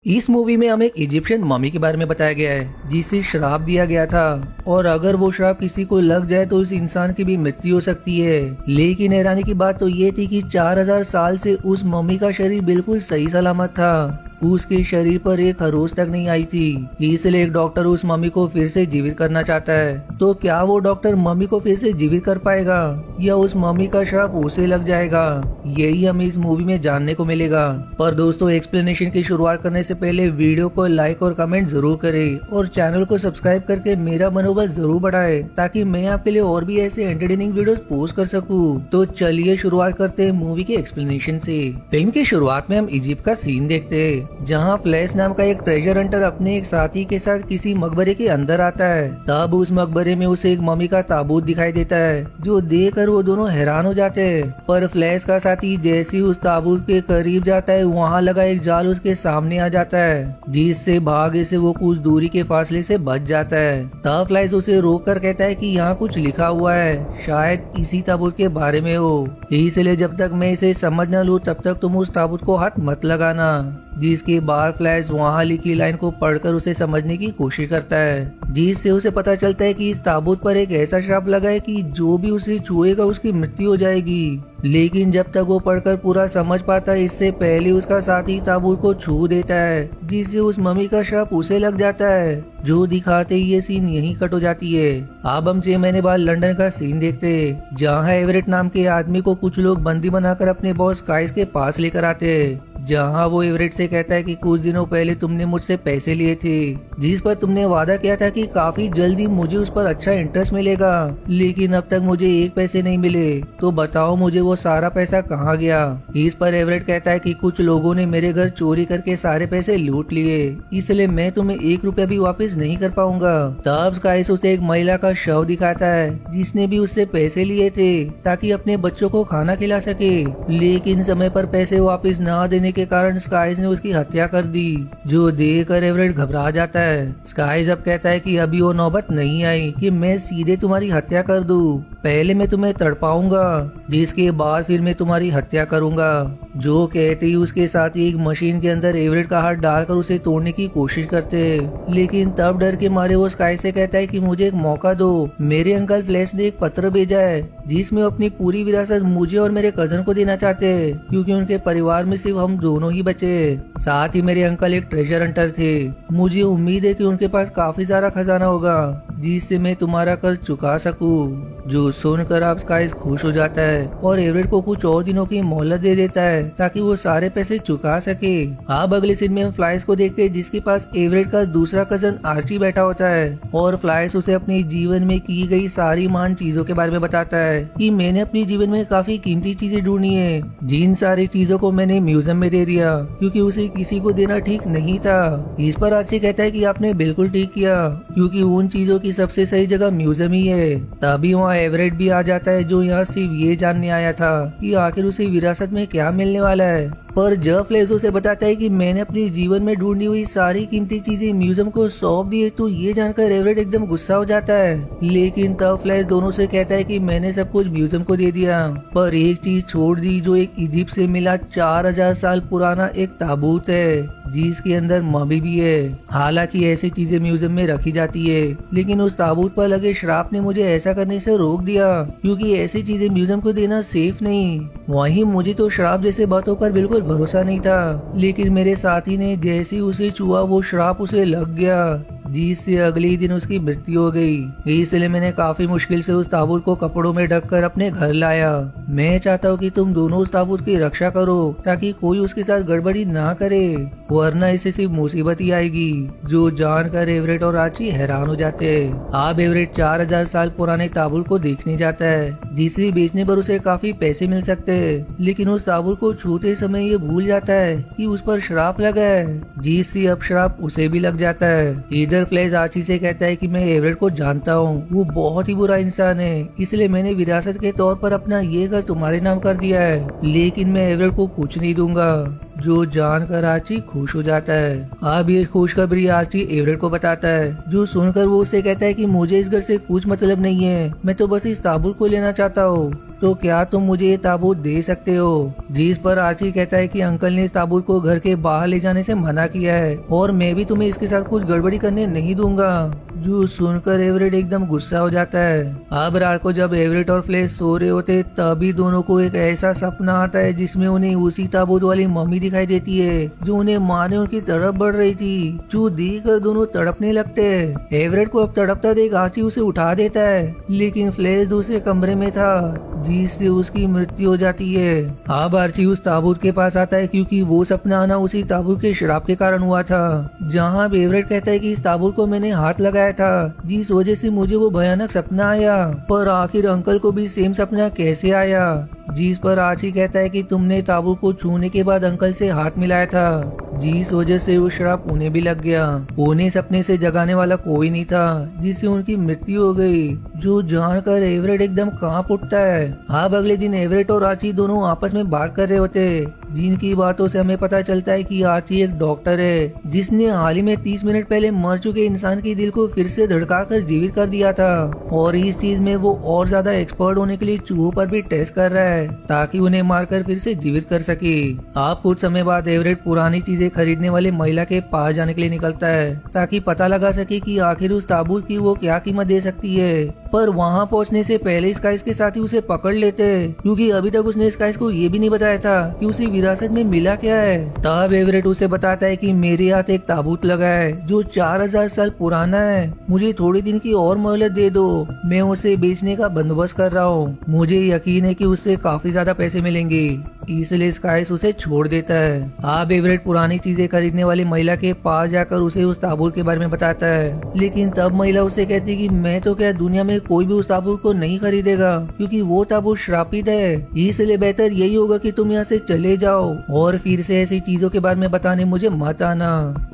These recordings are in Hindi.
इस मूवी में हमें एक इजिप्शियन मम्मी के बारे में बताया गया है जिसे श्राप दिया गया था और अगर वो श्राप किसी को लग जाए तो उस इंसान की भी मृत्यु हो सकती है। लेकिन हैरानी की बात तो ये थी कि 4000 साल से उस मम्मी का शरीर बिल्कुल सही सलामत था। उसके शरीर पर एक खरोच तक नहीं आई थी। इसलिए एक डॉक्टर उस मम्मी को फिर से जीवित करना चाहता है। तो क्या वो डॉक्टर मम्मी को फिर से जीवित कर पाएगा या उस मम्मी का श्राप उसे लग जाएगा? यही हमें इस मूवी में जानने को मिलेगा। पर दोस्तों, एक्सप्लेनेशन की शुरुआत करने से पहले वीडियो को लाइक और कमेंट जरूर करें और चैनल को सब्सक्राइब करके मेरा मनोबल जरूर बढ़ाए ताकि मैं आपके लिए और भी ऐसे एंटरटेनिंग वीडियोस पोस्ट कर सकूं। तो चलिए शुरुआत करते हैं मूवी के एक्सप्लेनेशन से। फिल्म की शुरुआत में हम इजिप्ट का सीन देखते हैं जहां फ्लैश नाम का एक ट्रेजर हंटर अपने एक साथी के साथ किसी मकबरे के अंदर आता है। तब उस मकबरे में उसे एक मम्मी का ताबूत दिखाई देता है जो देखकर वो दोनों हैरान हो जाते हैं। पर फ्लैश का साथी जैसे ही उस ताबूत के करीब जाता है वहां लगा एक जाल उसके सामने आ जाता है जिससे भागे से वो कुछ दूरी के फासले से बच जाता है। तब फ्लैश उसे रोक कर कहता है कि यहाँ कुछ लिखा हुआ है, शायद इसी ताबूत के बारे में हो, इसलिए जब तक मैं इसे समझ न लूँ तब तक तुम उस ताबूत को हाथ मत लगाना। जिसके बाद फ्लैश वहाँ लिखी लाइन को पढ़कर उसे समझने की कोशिश करता है जिससे उसे पता चलता है कि इस ताबूत पर एक ऐसा श्राप लगा है कि जो भी उसे छुएगा उसकी मृत्यु हो जाएगी। लेकिन जब तक वो पढ़कर पूरा समझ पाता है इससे पहले उसका साथी ताबूत को छू देता है जिससे उस मम्मी का श्राप उसे लग जाता है। जो दिखाते ही ये सीन यहीं कट हो जाती है। अब हम 6 महीने बाद लंदन का सीन देखते हैं जहाँ एवरेट नाम के आदमी को कुछ लोग बंदी बनाकर अपने बॉस काइस के पास लेकर आते हैं जहाँ वो एवरेट से कहता है कि कुछ दिनों पहले तुमने मुझसे पैसे लिए थे जिस पर तुमने वादा किया था कि काफी जल्दी मुझे उस पर अच्छा इंटरेस्ट मिलेगा, लेकिन अब तक मुझे 1 पैसे नहीं मिले, तो बताओ मुझे वो सारा पैसा कहाँ गया? इस पर एवरेट कहता है कि कुछ लोगों ने मेरे घर चोरी करके सारे पैसे लूट लिए, इसलिए मैं तुम्हें 1 रुपया भी वापस नहीं कर पाऊंगा। तब स्काइस उसे एक महिला का शव दिखाता है जिसने भी उससे पैसे लिए थे ताकि अपने बच्चों को खाना खिला सके, लेकिन समय पर पैसे वापस न देने के कारण स्काइस ने उसकी हत्या कर दी। जो देखकर एवरेट घबरा जाता है। स्काइस अब कहता है कि अभी वो नौबत नहीं आई कि मैं सीधे तुम्हारी हत्या कर दूं, पहले मैं तुम्हें तड़पाऊंगा जिसके बाद फिर मैं तुम्हारी हत्या करूंगा। जो कहते ही उसके साथ ही एक मशीन के अंदर एवरेट का हाथ डालकर उसे तोड़ने की कोशिश करते हैं, लेकिन तब डर के मारे वो स्काइस से कहता है कि मुझे एक मौका दो। मेरे अंकल फ्लैश ने एक पत्र भेजा है जिसमें अपनी पूरी विरासत मुझे और मेरे कजन को देना चाहते हैं क्योंकि उनके परिवार में सिर्फ हम दोनों ही बचे। साथ ही मेरे अंकल एक ट्रेजर हंटर थे, मुझे उम्मीद है कि उनके पास काफी सारा खजाना होगा जिससे मैं तुम्हारा कर्ज चुका सकूं। जो सुनकर आप स्काइस खुश हो जाता है और एवरेट को कुछ और दिनों की मोहलत दे देता है ताकि वो सारे पैसे चुका सके। अब अगले सीन में हम फ्लाइस को देखते हैं जिसके पास एवरेट का दूसरा कजन आर्ची बैठा होता है और फ्लाइस उसे अपने जीवन में की गई सारी महान चीजों के बारे में बताता है कि मैंने अपने जीवन में काफी कीमती चीजें ढूंढी है, जिन सारी चीजों को मैंने म्यूजियम में दे दिया क्योंकि उसे किसी को देना ठीक नहीं था। इस पर आर्ची कहता है कि आपने बिल्कुल ठीक किया क्योंकि उन चीजों की सबसे सही जगह म्यूजियम ही है। तभी वहाँ एवरेट भी आ जाता है जो यहाँ सिर्फ ये जानने आया था कि आखिर उसे विरासत में क्या मिलने वाला है। पर जब फ्लैश उसे बताता है कि मैंने अपने जीवन में ढूंढी हुई सारी कीमती चीजें म्यूजियम को सौंप दी है तो ये जानकर एवरेट एकदम गुस्सा हो जाता है। लेकिन तब फ्लैश दोनों से कहता है कि मैंने सब कुछ म्यूजियम को दे दिया पर एक चीज छोड़ दी जो एक इजिप्ट से मिला 4000 साल पुराना एक ताबूत है जिसके अंदर मम्मी भी है। हालांकि ऐसी चीजें म्यूजियम में रखी जाती है लेकिन उस ताबूत पर लगे श्राप ने मुझे ऐसा करने से रोक दिया क्योंकि ऐसी चीजें म्यूजियम को देना सेफ नहीं। वहीं मुझे तो श्राप जैसे बातों पर बिल्कुल भरोसा नहीं था, लेकिन मेरे साथी ने जैसे ही उसे छुआ वो श्राप उसे लग गया जिससे अगले ही दिन उसकी मृत्यु हो गई। इसलिए मैंने काफी मुश्किल से उस ताबूत को कपड़ों में ढककर अपने घर लाया। मैं चाहता हूँ कि तुम दोनों उस ताबूत की रक्षा करो ताकि कोई उसके साथ गड़बड़ी ना करे, वरना इसे सिर्फ मुसीबत ही आएगी। जो जानकर एवरेट और आर्ची हैरान हो जाते हैं। अब एवरेट 4000 साल पुराने ताबूत को देखने जाता है जिसे बेचने पर उसे काफी पैसे मिल सकते हैं, लेकिन उस ताबूत को छूते समय ये भूल जाता है कि उस पर श्राप लगा है जिससे अब श्राप उसे भी लग जाता है। इधर फ्लैश आर्ची से कहता है कि मैं एवरेट को जानता हूँ, वो बहुत ही बुरा इंसान है, इसलिए मैंने विरासत के तौर पर अपना ये घर तुम्हारे नाम कर दिया है, लेकिन मैं एवरेट को कुछ नहीं दूंगा। जो जानकर आर्ची खुश हो जाता है। अब ये खुशखबरी आर्ची एवरेट को बताता है, जो सुनकर वो उससे कहता है कि मुझे इस घर से कुछ मतलब नहीं है, मैं तो बस इस ताबूत को लेना चाहता हूँ, तो क्या तुम मुझे ये ताबूत दे सकते हो। जिस पर आर्ची कहता है कि अंकल ने इस ताबूत को घर के बाहर ले जाने से मना किया है और मैं भी तुम्हें इसके साथ कुछ गड़बड़ी करने नहीं दूंगा। जो सुनकर एवरेट एकदम गुस्सा हो जाता है। अब रात को जब एवरेट और फ्लैश सो रहे होते तभी दोनों को एक ऐसा सपना आता है जिसमें उन्हें उसी ताबूत वाली मम्मी दिखाई देती है जो उन्हें मारने उनकी तरफ बढ़ रही थी। जो देखकर दोनों तड़पने लगते हैं। एवरेट को अब तड़पता देख आर्ची उसे उठा देता है, लेकिन फ्लैश दूसरे कमरे में था जिससे उसकी मृत्यु हो जाती है। अब आर्ची उस ताबूत के पास आता है क्योंकि वो सपना आना उसी ताबूत के श्राप के कारण हुआ था। जहाँ एवरेट कहता है कि इस ताबूत को मैंने हाथ लगाया था जिस वजह से मुझे वो भयानक सपना आया, पर आखिर अंकल को भी सेम सपना कैसे आया। जिस पर आर्ची कहता है कि तुमने ताबूत को छूने के बाद अंकल से हाथ मिलाया था जिस वजह से वो श्राप उन्हें भी लग गया। उन्हें सपने से जगाने वाला कोई नहीं था जिससे उनकी मृत्यु हो गई। जो जानकर एवरेट एकदम कांप उठता है। अब अगले दिन एवरेट और आर्ची दोनों आपस में बात कर रहे होते, जिनकी बातों से हमें पता चलता है कि आर्ची एक डॉक्टर है जिसने हाल ही में 30 मिनट पहले मर चुके इंसान के दिल को फिर से धड़काकर जीवित कर दिया था और इस चीज में वो और ज्यादा एक्सपर्ट होने के लिए चूहों पर भी टेस्ट कर रहा है ताकि उन्हें मारकर फिर से जीवित कर सके। आप कुछ समय बाद एवरेट पुरानी चीजें खरीदने वाले महिला के पास जाने के लिए निकलता है ताकि पता लगा सके कि आखिर उस ताबूत की वो क्या कीमत दे सकती है। पर वहाँ पहुँचने से पहले स्काइस के साथी उसे पकड़ लेते क्योंकि अभी तक उसने स्काइस को ये भी नहीं बताया था कि उसे विरासत में मिला क्या है। तब एवरेट उसे बताता है कि मेरे हाथ एक ताबूत लगा है जो 4000 साल पुराना है, मुझे थोड़े दिन की और मोहलत दे दो, मैं उसे बेचने का बंदोबस्त कर रहा हूँ, मुझे यकीन है कि उससे काफी ज्यादा पैसे मिलेंगे, इसलिए स्काइस उसे छोड़ देता है। अब एवरेट पुरानी चीजें खरीदने वाली महिला के पास जाकर उसे उस ताबूत के बारे में बताता है, लेकिन तब महिला उससे कहती कि मैं तो क्या दुनिया में कोई भी उस ताबूत को नहीं खरीदेगा क्योंकि वो ताबूत श्रापित है, इसलिए बेहतर यही होगा कि तुम यहाँ से चले जाओ और फिर से ऐसी चीजों के बारे में बताने मुझे मत आना।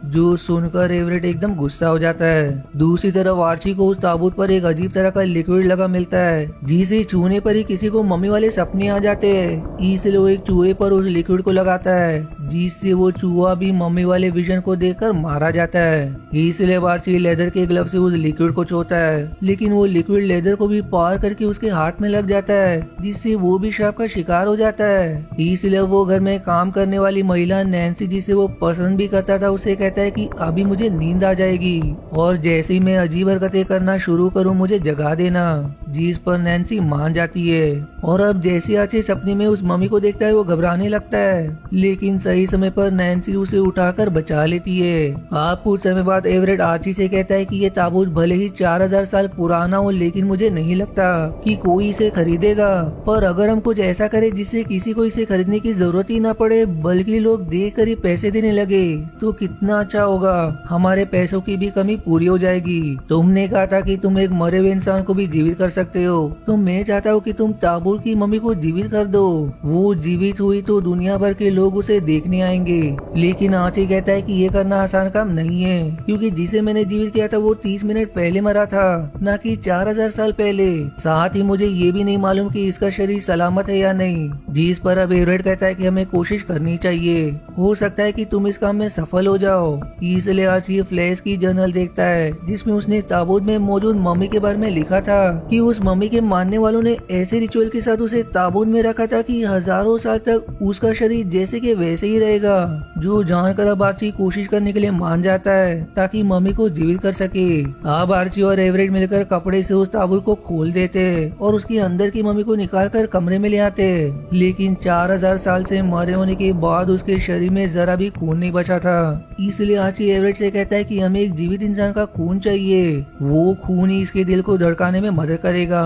जो सुनकर एवरेट एकदम गुस्सा हो जाता है। दूसरी तरफ आर्ची को उस ताबूत पर एक अजीब तरह का लिक्विड लगा मिलता है जिसे छूने पर ही किसी को मम्मी वाले सपने आ जाते हैं, इसलिए वो एक चूहे पर उस लिक्विड को लगाता है जिससे वो चूहा भी मम्मी वाले विजन को देखकर मारा जाता है। इसलिए आर्ची लेदर के ग्लव से उस लिक्विड को छूता है, लेकिन वो लिक्विड लेदर को भी पार करके उसके हाथ में लग जाता है जिससे वो भी श्राप का शिकार हो जाता है। इसलिए वो घर में काम करने वाली महिला नैन्सी जिसे वो पसंद भी करता था उसे कहता है कि अभी मुझे नींद आ जाएगी और जैसे ही मैं अजीब हरकतें करना शुरू करूं मुझे जगा देना, जिस पर नैन्सी मान जाती है। और अब जैसे आर्ची सपने में उस मम्मी को देखता है वो घबराने लगता है, लेकिन सही समय पर नैन्सी उसे उठाकर बचा लेती है। आप कुछ समय बाद एवरेट आर्ची से कहता है कि ये ताबूत भले ही 4000 साल पुराना हो, लेकिन मुझे नहीं लगता कि कोई इसे खरीदेगा, पर अगर हम कुछ ऐसा करें जिससे किसी को इसे खरीदने की जरूरत ही ना पड़े बल्कि लोग देख कर ही पैसे देने लगे तो कितना अच्छा होगा, हमारे पैसों की भी कमी पूरी हो जाएगी। तुमने कहा था कि तुम एक मरे हुए इंसान को भी जीवित कर सकते हो, तो मैं चाहता हूँ कि तुम ताबूत की मम्मी को जीवित कर दो, वो जीवित हुई तो दुनिया भर के लोग उसे देखने आएंगे। लेकिन आर्ची कहता है कि ये करना आसान काम नहीं है क्योंकि जिसे मैंने जीवित किया था वो 30 मिनट पहले मरा था, न कि 4000 साल पहले। साथ ही मुझे ये भी नहीं मालूम कि इसका शरीर सलामत है या नहीं। जिस पर अब एवरेट कहता है कि हमें कोशिश करनी चाहिए, हो सकता है कि तुम इस काम में सफल हो जाओ। इसलिए आर्ची फ्लैश की जर्नल देखता है जिसमें उसने ताबूत में मौजूद मम्मी के बारे में लिखा था कि उस मम्मी के मानने वालों ने ऐसे रिचुअल के साथ उसे ताबूत में रखा था कि हजारों साल तक उसका शरीर जैसे के वैसे ही रहेगा। जो जानकर अब आर्ची कोशिश करने के लिए मान जाता है ताकि मम्मी को जीवित कर सके। अब आर्ची और एवरेट मिलकर कपड़े से उस ताबूत को खोल देते और उसके अंदर की मम्मी को निकाल कर कमरे में ले आते, लेकिन 4000 साल से मरे होने के बाद उसके शरीर में जरा भी खून नहीं बचा था। इसलिए आर्ची एवरेट से कहता है कि हमें एक जीवित इंसान का खून चाहिए, वो खून ही इसके दिल को धड़काने में मदद करेगा।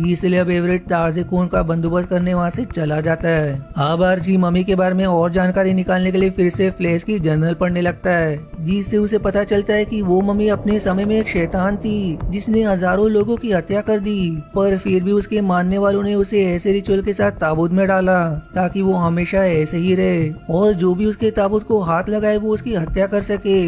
इसलिए अब एवरेट ताजे खून का बंदोबस्त करने वहाँ से चला जाता है। अब आर्ची मम्मी के बारे में और जानकारी निकालने के लिए फिर से फ्लैश की जर्नल पढ़ने लगता है जिससे उसे पता चलता है कि वो मम्मी अपने समय में एक शैतान थी जिसने हजारों लोगों की हत्या कर दी, पर फिर भी उसके मानने वालों ने उसे ऐसे रिचुअल के साथ ताबूत में डाला ताकि वो हमेशा ऐसे ही रहे और जो भी उसके ताबूत को हाथ लगाए वो उसकी हत्या कर सके।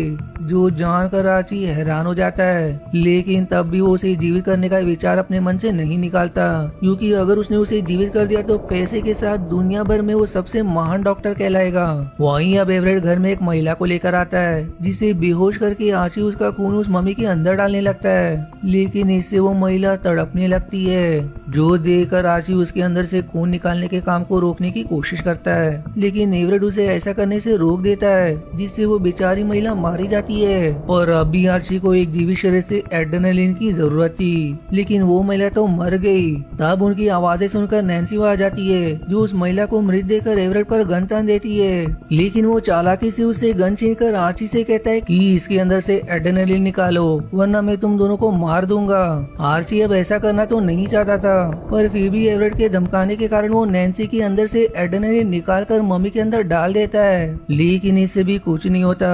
जो जानकर आर्ची हैरान हो जाता है, लेकिन तब भी वो उसे जीवित करने का विचार अपने मन से नहीं निकालता, क्योंकि अगर उसने उसे जीवित कर दिया तो पैसे के साथ दुनिया भर में वो सबसे महान डॉक्टर कहलाएगा। वहीं अब एवरेट घर में एक महिला को लेकर आता है जिसे बेहोश करके आर्ची उसका खून उस मम्मी के अंदर डालने लगता है, लेकिन इससे वो महिला तड़पने लगती है। जो देखकर आर्ची उसके अंदर से खून निकालने के काम को रोकने की कोशिश करता है, लेकिन एवरेट उसे ऐसा करने से रोक देता है, जिससे वो बेचारी महिला मारी जाती है। और अभी आर्ची को एक जीवित शरीर से एड्रेनालिन की जरूरत थी, लेकिन वो महिला तो मर गई। तब उनकी आवाजें सुनकर नैन्सी आ जाती है, जो उस महिला को मृत देकर एवरेट पर गन तान देती है, लेकिन वो चालाकी से उससे गन छीनकर आर्ची से कहता है कि इसके अंदर से एड्रेनालिन निकालो वरना मैं तुम दोनों को मार दूंगा। आर्ची अब ऐसा करना तो नहीं चाहता था, पर फिर भी एवरेट के धमकाने के कारण वो नैन्सी के अंदर से एड्रेनालिन निकाल कर मम्मी के अंदर डाल देता है, लेकिन इससे भी कुछ नहीं होता।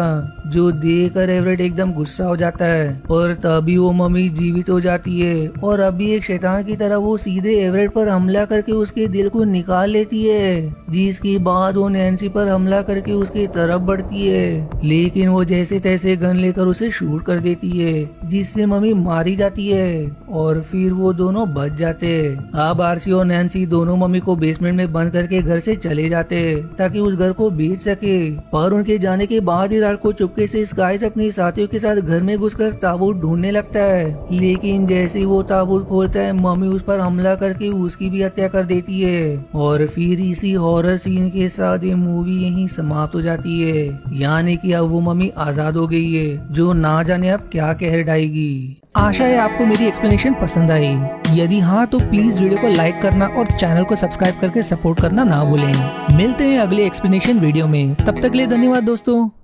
जो देखकर एवरेट एकदम गुस्सा हो जाता है, पर तभी वो मम्मी जीवित हो जाती है और अभी एक शैतान की तरह वो सीधे एवरेट पर हमला करके उसके दिल को निकाल लेती है, जिसके बाद वो नैन्सी पर हमला करके उसकी तरफ बढ़ती है, लेकिन वो जैसे तैसे गन लेकर उसे शूट कर देती है, जिससे मम्मी मारी जाती है और फिर वो दोनों बच जाते। अब आर्ची और नैन्सी दोनों मम्मी को बेसमेंट में बंद करके घर से चले जाते ताकि उस घर को बेच सके, पर उनके जाने के बाद ही रात को चुपके से स्काइस अपने साथियों के साथ घर में घुसकर ताबूत ढूंढने लगता है, लेकिन जैसे ही वो ताबूत खोलता है मम्मी उस पर हमला करके उसकी भी हत्या कर देती है। और फिर इसी हॉरर सीन के साथ ये मूवी यहीं समाप्त हो जाती है, यानी कि अब वो मम्मी आजाद हो गई है, जो ना जाने अब क्या कहर ढाएगी। आशा है आपको मेरी एक्सप्लेनेशन पसंद आई। यदि हाँ तो प्लीज वीडियो को लाइक करना और चैनल को सब्सक्राइब करके सपोर्ट करना ना भूलें। मिलते हैं अगले एक्सप्लेनेशन वीडियो में, तब तक के लिए धन्यवाद दोस्तों।